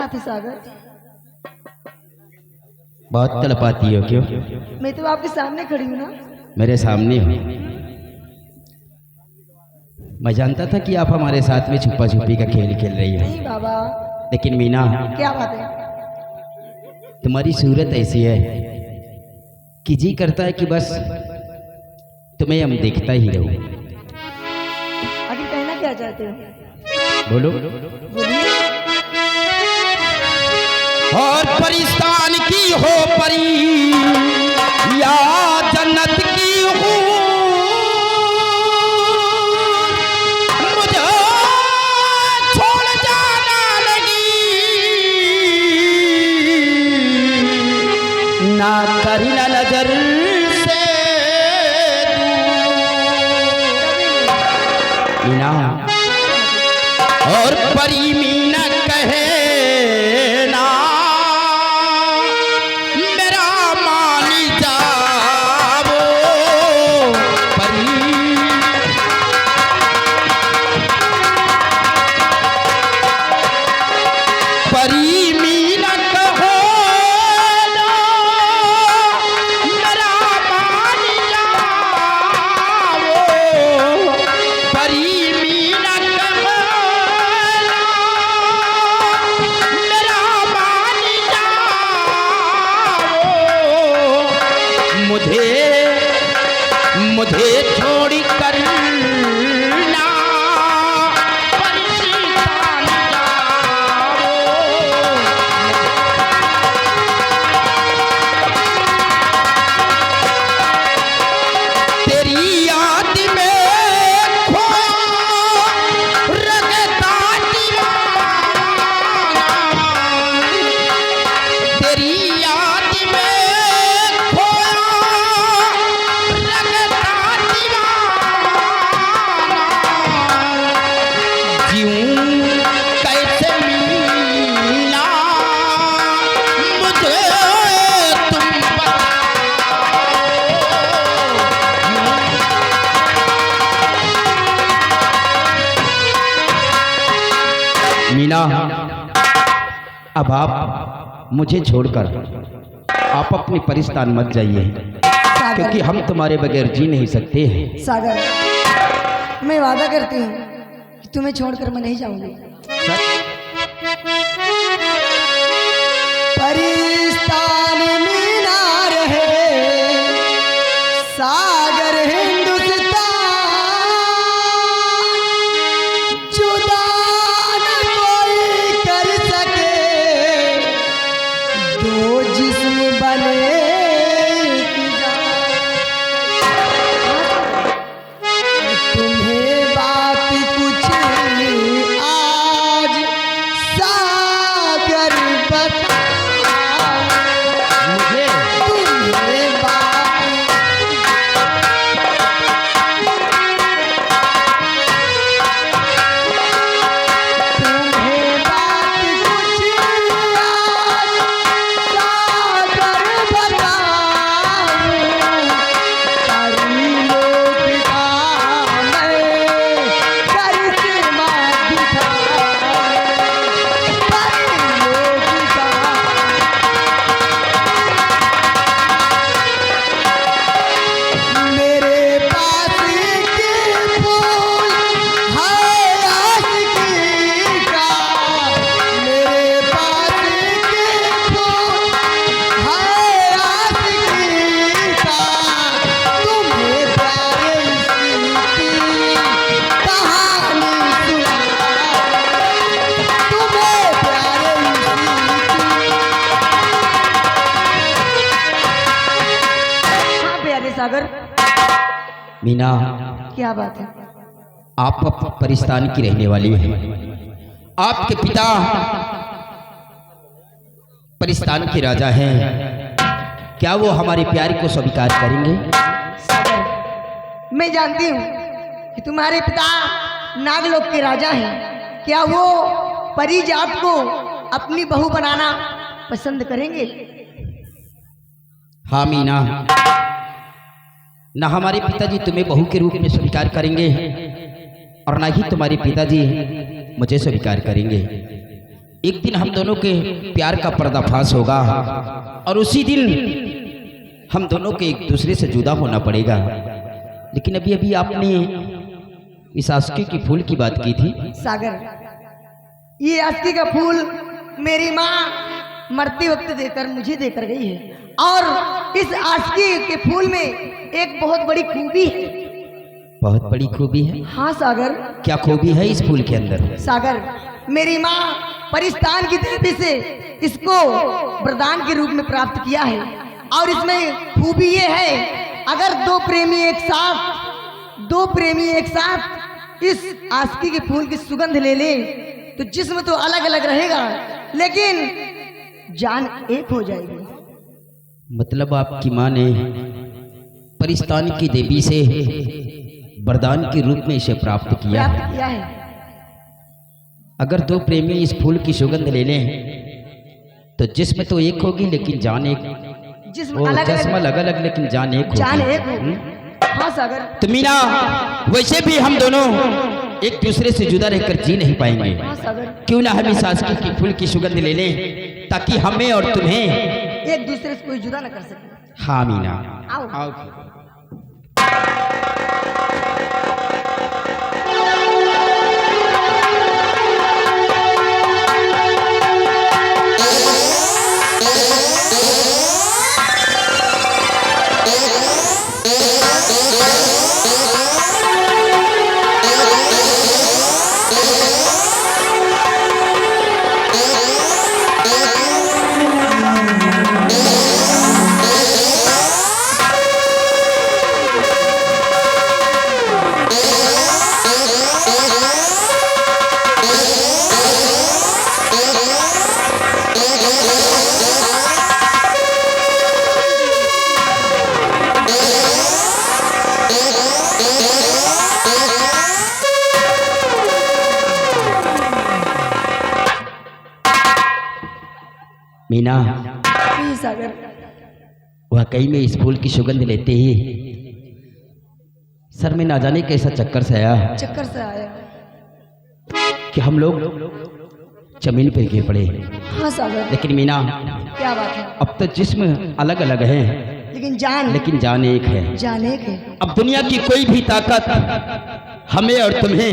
बात है सागर? बहुत तड़पाती हो क्यों? मैं तो आपके सामने खड़ी हूँ ना। मेरे सामने हो। मैं जानता था कि आप हमारे साथ में छुपा छुपी का खेल खेल रही हो। नहीं बाबा। लेकिन मीना, क्या बात है? तुम्हारी सूरत ऐसी है कि जी करता है कि बस तुम्हें हम देखता ही रहूं। आखिर कहना क्या चाहते हो? बोलो। बोलिए। और परिस्तान की हो परी या जन्नत की हो, मुझे छोड़ जाना लगी, ना करी ना नजर से मीना। और परी मीना कहे ना मेरा मानी जाओ, परी परी मीना कहो ना मेरा मानी जाओ, परी मीना कहो मेरा मानी जाओ, मुझे मुझे छोड़ कर ना परिस्तान जाओ। तेरी याद में खोया रगता दीवाना, तेरी याद में खोया रगता दीवाना, जीऊं कैसे मीना मुझे तुम मीना। अब आप मुझे छोड़कर आप अपने परिस्तान मत जाइए, क्योंकि हम तुम्हारे बगैर जी नहीं सकते हैं। सागर, मैं वादा करती हूँ कि तुम्हें छोड़कर मैं नहीं जाऊंगी। परिस्तान में ना रहे सागर हिंदुस्तान, जुदा न कोई कर सके, दो जिस्म बने की जान। तुम्हें बात कुछ आज सागर बताओ, मुझे तुम्हें बात तुम्हें बात कुछ आज सागर बताओ, करी लोग का मैं करिश्मा दिखाऊं, करी लोग का मेरे पास के फूल है आशिकी का, मेरे पास के फूल है आशिकी का, तुम्हें प्यारे इसकी कहानी सुनाऊं, तुम्हें प्यारे इसकी। हाँ प्यारे सागर, मीना, क्या बात है? आप परिस्तान की रहने वाली हैं। आपके पिता परिस्तान के राजा हैं। क्या वो हमारे प्यार को स्वीकार करेंगे? सागर, मैं जानती हूँ कि तुम्हारे पिता नागलोक के राजा हैं। क्या वो परी जात को अपनी बहू बनाना पसंद करेंगे? हाँ मीना, ना हमारे पिताजी तुम्हें बहू के रूप में स्वीकार करेंगे और ना ही तुम्हारे पिताजी मुझे स्वीकार करेंगे। एक दिन हम दोनों के प्यार का पर्दाफाश होगा और उसी दिन हम दोनों के एक दूसरे से जुदा होना पड़ेगा। लेकिन अभी अभी आपने इस आशिकी की फूल की बात की थी। सागर, ये आशिकी का फूल मेरी माँ मरते वक्त देकर मुझे देकर गई है, और इस आशिकी के फूल में एक बहुत बड़ी खूबी है। बहुत बड़ी खूबी है? हाँ सागर। क्या खूबी है इस फूल के अंदर? सागर, मेरी माँ परिस्तान की देवी से इसको वरदान के रूप में प्राप्त किया है, और इसमें खूबी ये है, अगर दो प्रेमी एक साथ इस आशिकी के फूल की सुगंध ले ले तो जिस्म तो अलग अलग रहेगा लेकिन जान एक हो जाएगी। मतलब आपकी माँ ने परिस्तान की देवी से वरदान के रूप में इसे प्राप्त किया है। अगर दो प्रेमी इस फूल की सुगंध ले लें तो जिस्म तो एक होगी लेकिन जान एक, जिस्म अलग अलग लेकिन जान एक होगी। हाँ सागर। तो मीना, वैसे भी हम दोनों एक दूसरे से जुदा रहकर जी नहीं पाएंगे। हाँ सागर। क्यों ना हम इस आशिकी की फूल की सुगंध ले लें ताकि हमें और तुम्हें एक दूसरे से कोई जुदा न कर सके। हाँ मीना, आओ। मीना, सागर, वाकई में इस फूल की सुगंध लेते ही सर में ना जाने कैसा चक्कर से आया कि हम लोग जमीन पर गिर पड़े। हाँ सागर। लेकिन मीना, क्या बात है? अब तो जिस्म अलग अलग है लेकिन जान एक है। जान एक है। अब दुनिया की कोई भी ताकत हमें और तुम्हें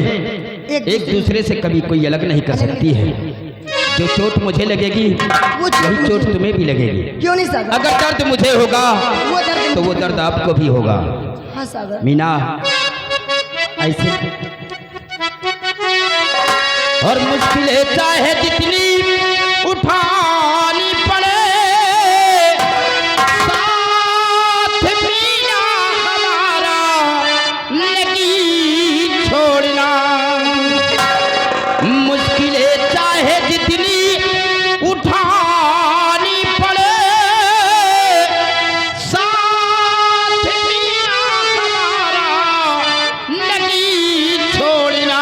एक दूसरे से कभी कोई अलग नहीं कर सकती है। जो चोट मुझे लगेगी वही चोट तुम्हें भी लगेगी। क्यों नहीं सागर? अगर दर्द मुझे होगा तो वो दर्द आपको भी होगा। हाँ सागर। मीना, ऐसे और मुश्किलें चाहे जितनी उठानी पड़े, साथ मीना हमारा लगी छोड़ना। मुश्किलें चाहे जितनी उठानी पड़े, साथ मीना हमारा लगी छोड़ना।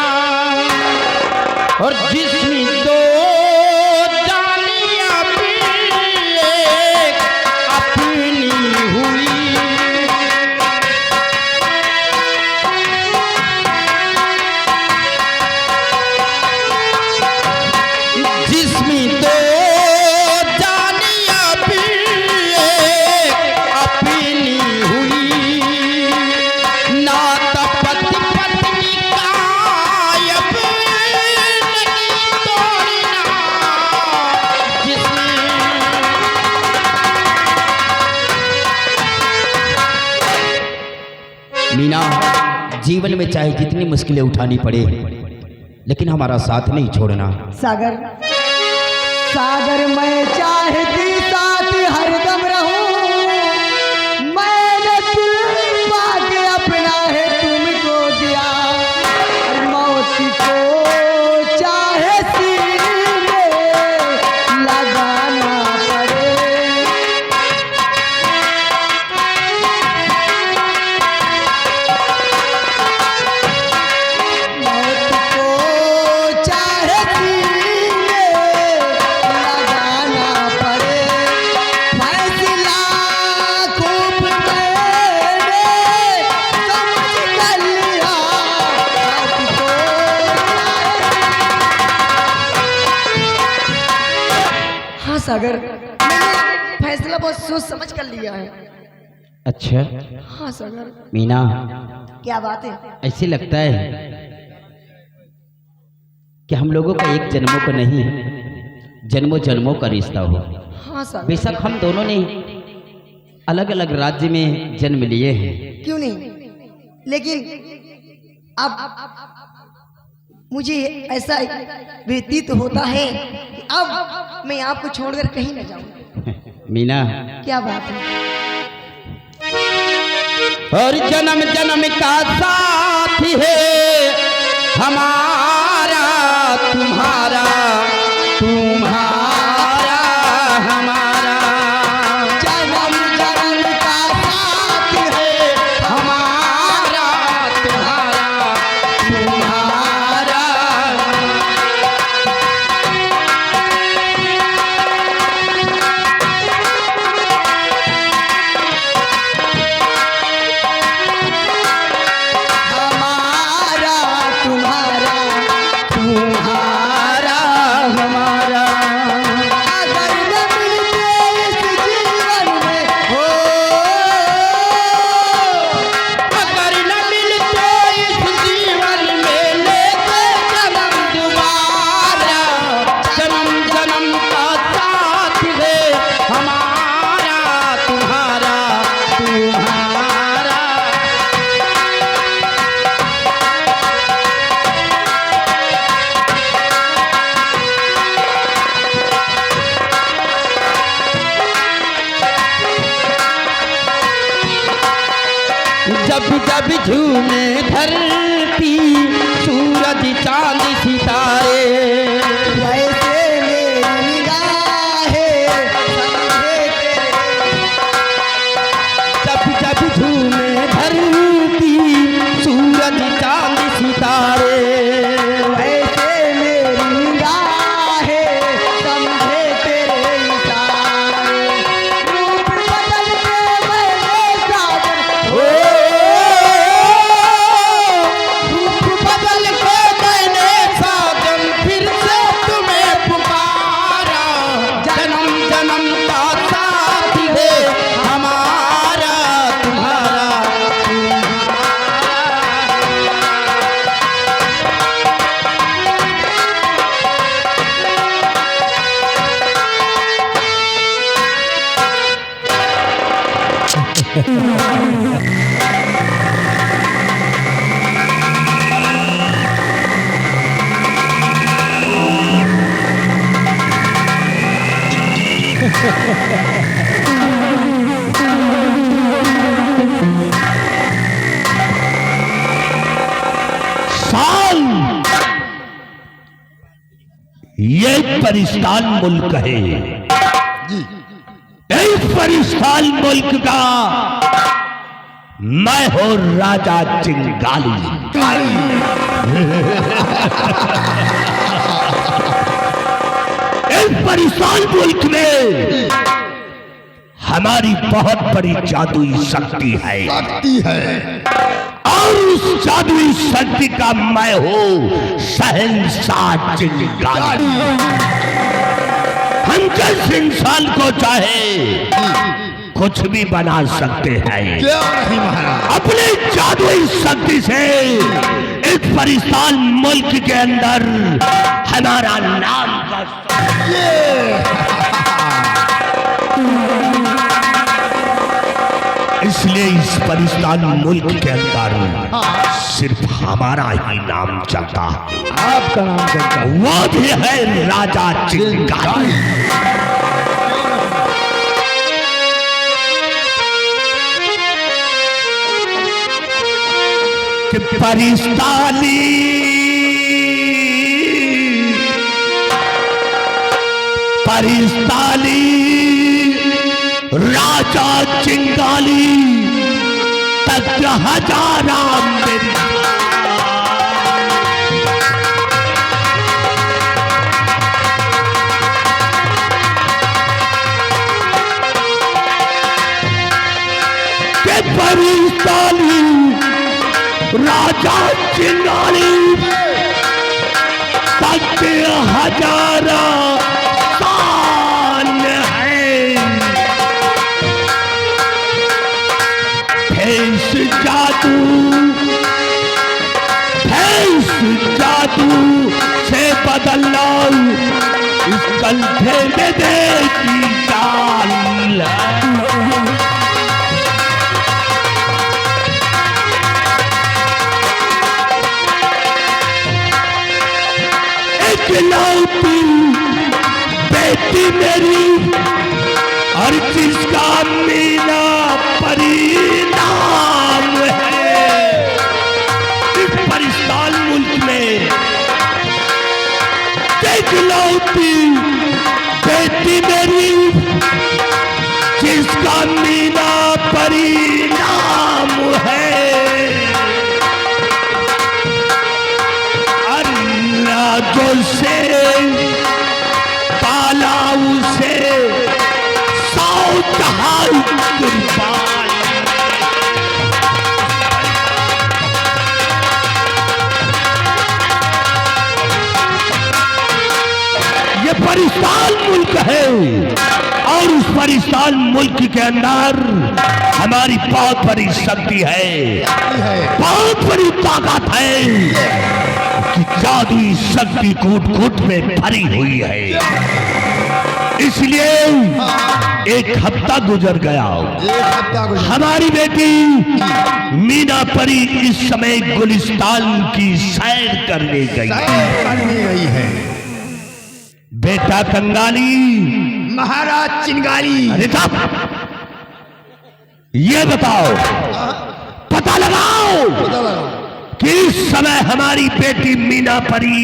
और जिसमें दो जानियां भी एक अपनी हुई, जिसमें दो जानियां भी एक अपनी हुई, नाता पति पत्नी कायब लगी तोड़ना। जिसमें मीना, जीवन में चाहे जितनी मुश्किलें उठानी पड़े लेकिन हमारा साथ नहीं छोड़ना। सागर, सागर, मैं चाहती साथ हरदम रहूं, मैंने दिल पाके अपना है तुमको दिया, और मौत को चाहे सीने लगाना पड़े। मौत को चाहे सीने लगाना पड़े। सागर, मैंने फैसला बहुत सोच समझ कर लिया है। अच्छा हाँ सागर। मीना, क्या बात है? ऐसे लगता है कि हम लोगों का एक जन्मों का नहीं, जन्मों जन्मों का रिश्ता हो। हाँ सागर। बेशक हम दोनों ने अलग अलग राज्य में जन्म लिए हैं, क्यों नहीं, लेकिन अब मुझे ऐसा व्यतीत होता है कि अब मैं आपको छोड़कर कहीं न जाऊं। मीना, क्या बात है? और जन्म जन्म का साथ है हमारा तुम्हारा, तुम्हारा हमारा। जन्म जन्म का साथ है हमारा तुम्हारा, तुम्हारा। हमारा तुम्हारा, तुम्हारा हमारा। अगर न मिलते इस जीवन में हो, अगर न मिलते इस जीवन में लेते जन्म दोबारा। जन्म जन्म का साथ है हमारा तुम्हारा, तुम्हारा। जब जब झूमे धरती, सूरज चांद सितारे। वैसे मेरी निगाहें समझे तेरे। जब जब झूमे धरती, सूरज चांद सितारे। वैसे मेरी निगाहें समझे तेरे इशारे। रूप बदल के मैंने सागर, ओ, रूप बदल के मैंने साजन फिर से तुम्हें पुकारा। जन्म जन्म का साथ है हमारा तुम्हारा, साल ये परिस्तान मुल्क है। इस परिस्तान मुल्क का मैं हूँ राजा चिंगाली। इस परिस्तान मुल्क में हमारी बहुत बड़ी जादुई शक्ति है, और उस जादुई शक्ति का मैं हूँ शहंशाह चिंगारी। हम जिस इंसान को चाहे कुछ भी बना सकते हैं। क्यों नहीं महाराज? अपनी जादुई शक्ति से इस परिस्तान मुल्क के अंदर हमारा नाम इसलिए इस परिस्तान मुल्क के अंदर सिर्फ हमारा ही नाम चलता है। आपका नाम चलता है। वो भी है राजा चिंगारी। कि परिस्तानी परिस्तानी राजा चिंगाली तख्त हजारा मेरी के परिस्तानी राजा चिंगाली तख्त हजारा कंधे में देखी चाल, इकलौती बेटी मेरी और जिसका मीना परिणाम है। इस परिस्तान मुल्क में इकलौती बेटी मेरी जिसका मीना परिणाम है। अल्लाह से पाला उसे सौ जहां कुर्बान। ये परिस्तान मुल्क है और उस परिस्तान मुल्क के अंदर हमारी बहुत बड़ी शक्ति है, बहुत बड़ी ताकत है कि जादुई शक्ति कूट कूट में भरी हुई है। इसलिए एक हफ्ता गुजर गया, हमारी बेटी मीना परी इस समय गुलिस्तान की सैर करने गई है। बेटा कंगाली, महाराज चिंगारी, अरे साहब ये बताओ, पता लगाओ कि इस समय हमारी बेटी मीना परी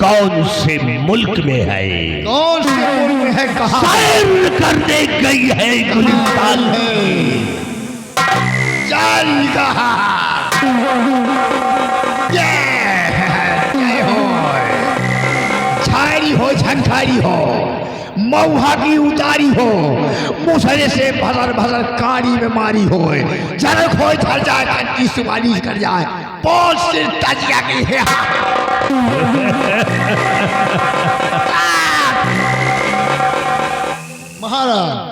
कौन से मुल्क में है, कौन से मुल्क में है, कहाँ सैर करने गई है गुलिस्तान में। चल कहा झाड़ी हो, झंखारी हो, मऊहा की उतारी हो, मुसरे से भसर भसर कारी में मारी हो, जरक हो झर जाए, कंटी सुवाली कर जाए, बहुत सिर तजिया की है। महाराज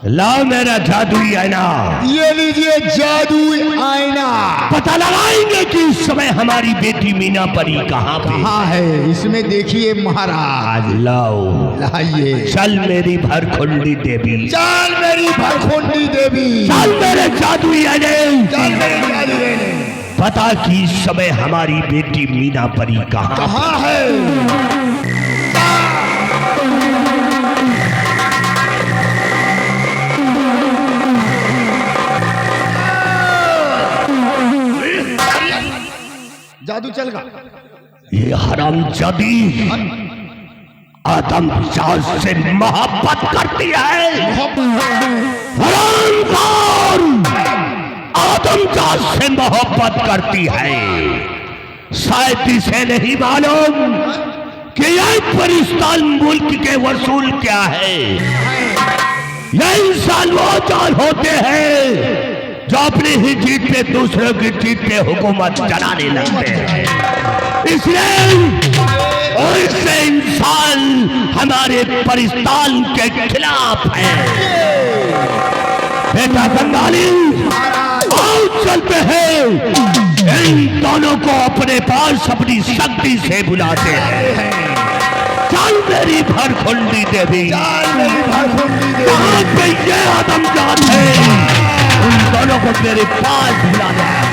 लाओ मेरा जादुई आईना, ये लीजिए जादुई आईना। पता लगाएंगे कि इस समय हमारी बेटी मीना परी कहाँ पे कहाँ है, इसमें देखिए महाराज। लाओ लाइए, चल मेरी भरखुंडी देवी, चल मेरी भरखुंडी देवी, चल मेरे जादुई आईने, चल मेरी जादुई आईने। पता कि इस समय हमारी बेटी मीना परी कहाँ है। जादू चल गया। ये हरामजादी आदमजात से मोहब्बत करती है, हरामखोर आदमजात से मोहब्बत करती है। शायद इसे नहीं मालूम कि यह परिस्तान मुल्क के वसूल क्या है। यह इंसान वो जान होते हैं जो अपनी ही जीत पे दूसरों की जीत पे हुकूमत चलाने लगते हैं। इसलिए और इससे इंसान हमारे परिस्तान के खिलाफ है। बेटा बंगाली, आओ चलते हैं, इन दोनों को अपने पास अपनी शक्ति से बुलाते हैं। चल मेरी भरखुंडी देवी, कहाँ पे ये आदमजात है, उन दोनों को मेरे पास बुलाना है।